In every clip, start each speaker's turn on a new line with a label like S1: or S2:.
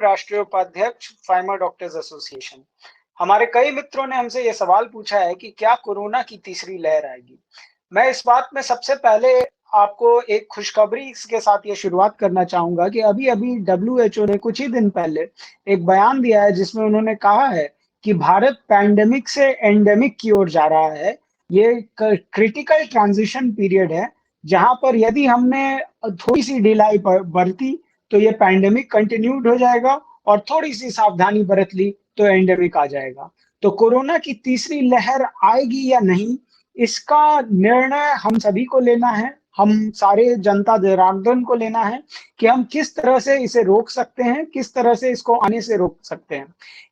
S1: राष्ट्रीय उपाध्यक्ष pharma doctors association. हमारे कई मित्रों ने हमसे ये सवाल पूछा है कि क्या कोरोना की तीसरी लहर आएगी? मैं इस बात में सबसे पहले आपको एक खुशखबरी के साथ ये शुरुआत करना चाहूँगा कि अभी-अभी डब्ल्यूएचओ ने कुछ ही दिन पहले एक बयान दिया है जिसमें उन्होंने कहा है कि भारत पैंडेमिक से एंडेमिक की ओर जा रहा है। ये क्रिटिकल ट्रांजिशन पीरियड है, जहाँ पर यदि हमने थोड़ी-सी ढिलाई बरती तो ये पैंडेमिक कंटिन्यूड हो जाएगा और थोड़ी-सी सावधानी बरत ली तो एंडेमिक आ जाएगा। तो कोरोना की तीसरी लहर आएगी या नहीं, इसका निर्णय हम सभी को लेना है, हम सारे जनता जनार्दन को लेना है कि हम किस तरह से इसे रोक सकते हैं, किस तरह से इसको आने से रोक सकते हैं।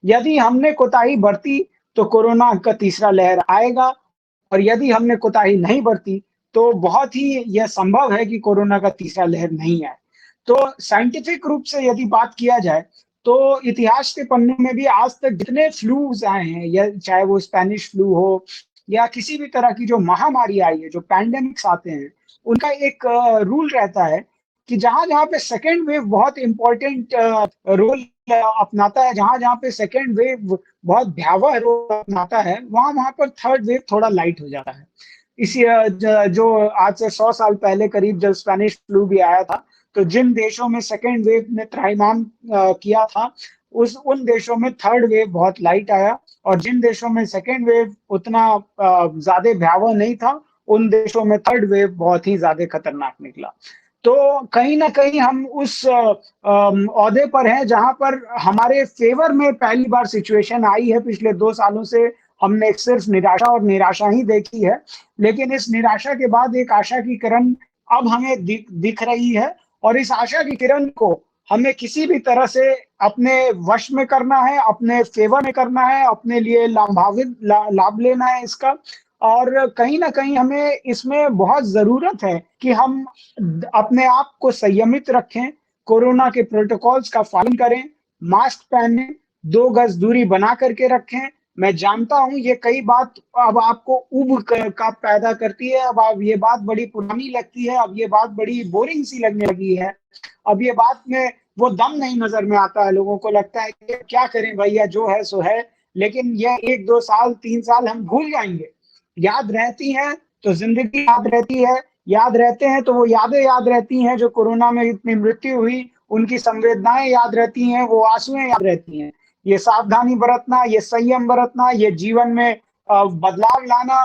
S1: यदि हमने कोताही बरती तो कोरोना का तीसरा लहर आएगा और यदि हमने कोताही नहीं बरती तो बहुत ही यह संभव है कि कोरोना का तीसरा लहर नहीं आए। तो साइंटिफिक रूप से यदि बात किया जाए तो इतिहास के पन्ने में भी आज तक जितने फ्लूज आए हैं, या चाहे वो स्पेनिश फ्लू हो या किसी भी तरह की जो महामारी आई है, जो पैंडेमिक्स आते हैं, उनका एक रूल रहता है कि जहाँ-जहाँ पे सेकंड वेव बहुत इम्पोर्टेंट रोल अपनाता है, जहाँ-जहाँ पे सेकंड वेव बहुत भयावह रोल अपनाता है, वहाँ-वहाँ पर थर्ड वेव थोड़ा लाइट हो जाता है। इसी जो आज से 100 साल पहले करीब जब स्पेनिश फ्लू भी आया था, तो जिन देशों में सेकंड वेव ने त्राहिमाम किया था, उन देशों में थर्ड वेव बहुत लाइट आया और जिन देशों में सेकंड वेव उतना ज़्यादा भयावह नहीं था, उन देशों में थर्ड वेव बहुत ही ज़्यादा खतरनाक निकला। तो कहीं न कहीं हम उस ओहदे पर हैं जहाँ पर हमारे फ़ेवर में पहली बार सिचुएशन आई है। पिछले 2 सालों से हमने सिर्फ़ निराशा और निराशा ही देखी है। लेकिन इस निराशा के बाद एक आशा की किरण अब हमें दिख रही है और इस आशा की किरण को हमें किसी भी तरह से अपने वश में करना है, अपने फ़ेवर में करना है, अपने लिए लाभ लेना है इसका। और कहीं न कहीं हमें इसमें बहुत ज़रूरत है कि हम अपने आप को संयमित रखें, कोरोना के प्रोटोकॉल्स का पालन करें, मास्क पहनें, 2 गज दूरी बना कर के रखें। मैं जानता हूँ ये कई बात अब आपको ऊब का पैदा करती है, अब आप ये बात बड़ी पुरानी लगती है, अब ये बात बड़ी बोरिंग सी लगने लगी है। अब ये बात में वो दम नहीं नज़र में आता है, लोगों को लगता है कि क्या करें भैया, जो है सो है। लेकिन ये 1-2 साल, 3 साल हम भूल जाएँगे। याद रहती हैं तो ज़िंदगी याद रहती है, याद रहते हैं तो वो यादें याद रहती हैं जो कोरोना में इतनी मृत्यु हुई, उनकी संवेदनाएँ याद रहती हैं, वो आँसुएँ याद रहती हैं। ये सावधानी बरतना, ये संयम बरतना, ये जीवन में बदलाव लाना,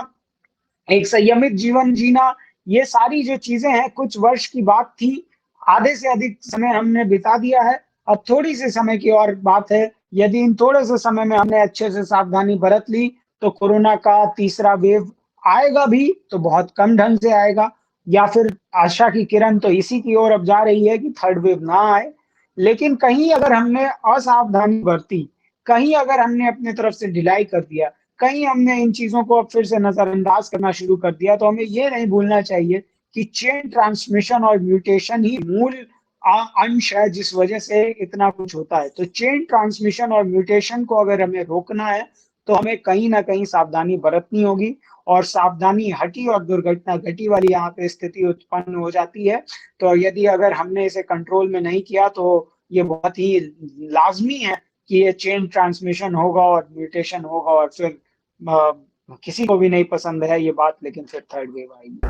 S1: एक संयमित जीवन जीना, ये सारी जो चीज़ें हैं कुछ वर्ष की बात थी, आधे से अधिक समय हमने बिता दिया है, अब थोड़ी-से समय की और बात है। यदि इन थोड़े-से समय में हमने अच्छे से सावधानी बरत ली, तो कोरोना का तीसरा वेव आएगा भी, तो बहुत कम ढंग से आएगा या फिर आशा की किरण तो इसी की ओर अब जा रही है कि थर्ड वेव ना आए। लेकिन कहीं अगर हमने असावधानी बरती, कहीं अगर हमने अपनी तरफ से ढिलाई कर दिया, कहीं हमने इन चीज़ों को अब फिर से नज़रअंदाज करना शुरू कर दिया, तो हमें ये नहीं भूलना चाहिए कि चेन ट्रांसमिशन और म्यूटेशन ही मूल अंश है जिस वजह से इतना कुछ होता है। तो चेन ट्रांसमिशन और म्यूटेशन को अगर हमें रोकना है, तो हमें कहीं न कहीं सावधानी बरतनी होगी और सावधानी हटी और दुर्घटना घटी वाली यहाँ पे स्थिति उत्पन्न हो जाती है। तो यदि अगर हमने इसे कंट्रोल में नहीं किया, तो ये बहुत ही लाज़मी है कि ये चेन ट्रांसमिशन होगा और म्यूटेशन होगा और फिर किसी को भी नहीं पसंद है ये बात, लेकिन फिर थर्ड वेव आएगी।